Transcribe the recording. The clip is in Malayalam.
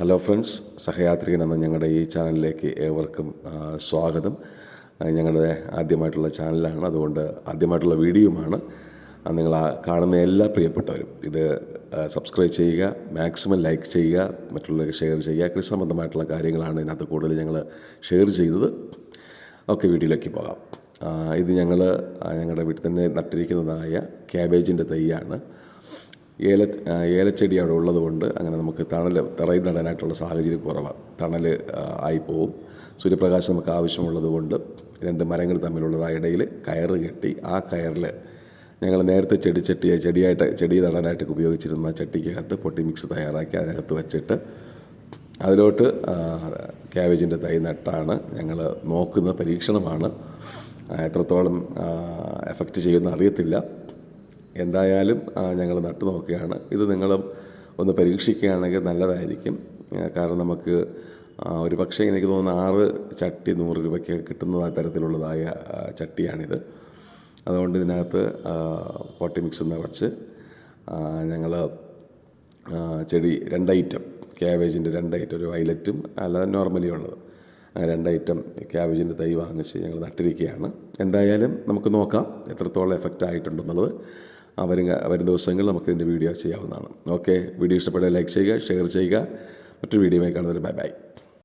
ഹലോ ഫ്രണ്ട്സ്, സഹയാത്രികൻ എന്ന ഞങ്ങളുടെ ഈ ചാനലിലേക്ക് ഏവർക്കും സ്വാഗതം. ഞങ്ങളുടെ ആദ്യമായിട്ടുള്ള ചാനലാണ്, അതുകൊണ്ട് ആദ്യമായിട്ടുള്ള വീഡിയോയുമാണ്. നിങ്ങൾ കാണുന്ന എല്ലാ പ്രിയപ്പെട്ടവരും ഇത് സബ്സ്ക്രൈബ് ചെയ്യുക, മാക്സിമം ലൈക്ക് ചെയ്യുക, മറ്റുള്ളവർക്ക് ഷെയർ ചെയ്യുക. കൃഷി സംബന്ധമായിട്ടുള്ള കാര്യങ്ങളാണ് ഇതിനകത്ത് കൂടുതൽ ഞങ്ങൾ ഷെയർ ചെയ്തത്. ഓക്കെ, വീഡിയോയിലേക്ക് പോകാം. ഇത് ഞങ്ങളുടെ വീട്ടിൽ തന്നെ നട്ടിരിക്കുന്നതായ ക്യാബേജിൻ്റെ തൈയാണ്. ഏലച്ചെടി അവിടെ ഉള്ളതുകൊണ്ട് അങ്ങനെ നമുക്ക് തറയിൽ നടാനായിട്ടുള്ള സാഹചര്യം കുറവാണ്. തണൽ ആയിപ്പോവും. സൂര്യപ്രകാശം നമുക്ക് ആവശ്യമുള്ളത് കൊണ്ട് രണ്ട് മരങ്ങൾ തമ്മിലുള്ളത് ഇടയിൽ കയറ് കെട്ടി, ആ കയറിൽ ഞങ്ങൾ നേരത്തെ ചെടി നടാനായിട്ട് ഉപയോഗിച്ചിരുന്ന ചട്ടിക്കകത്ത് പൊട്ടി മിക്സ് തയ്യാറാക്കി അതിനകത്ത് വെച്ചിട്ട് അതിലോട്ട് ക്യാബേജിൻ്റെ തൈ നട്ടാണ് ഞങ്ങൾ നോക്കുന്ന പരീക്ഷണമാണ്. എത്രത്തോളം എഫക്റ്റ് ചെയ്യുമെന്ന് അറിയത്തില്ല. എന്തായാലും ഞങ്ങൾ നട്ടു നോക്കുകയാണ്. ഇത് നിങ്ങളും ഒന്ന് പരീക്ഷിക്കുകയാണെങ്കിൽ നല്ലതായിരിക്കും. കാരണം നമുക്ക് ഒരു പക്ഷേ എനിക്ക് തോന്നുന്നു 6 ചട്ടി 100 രൂപയ്ക്ക് കിട്ടുന്ന തരത്തിലുള്ളതായ ചട്ടിയാണിത്. അതുകൊണ്ട് ഇതിനകത്ത് പോട്ടി മിക്സ് നിറച്ച് ഞങ്ങൾ ചെടി 2 ഐറ്റം ക്യാബേജിൻ്റെ 2 ഐറ്റം, ഒരു വയലറ്റും അല്ലാതെ നോർമലി ഉള്ളത്, 2 ഐറ്റം ക്യാബേജിൻ്റെ തൈ വാങ്ങിച്ച് ഞങ്ങൾ നട്ടിരിക്കുകയാണ്. എന്തായാലും നമുക്ക് നോക്കാം എത്രത്തോളം എഫക്റ്റ് ആയിട്ടുണ്ടെന്നുള്ളത്. വരും ദിവസങ്ങളിൽ നമുക്കിതിൻ്റെ വീഡിയോ ചെയ്യാവുന്നതാണ്. ഓക്കെ, വീഡിയോ ഇഷ്ടപ്പെട്ടാൽ ലൈക്ക് ചെയ്യുക, ഷെയർ ചെയ്യുക. മറ്റൊരു വീഡിയോയുമായി കാണുന്നവരെ ബൈ.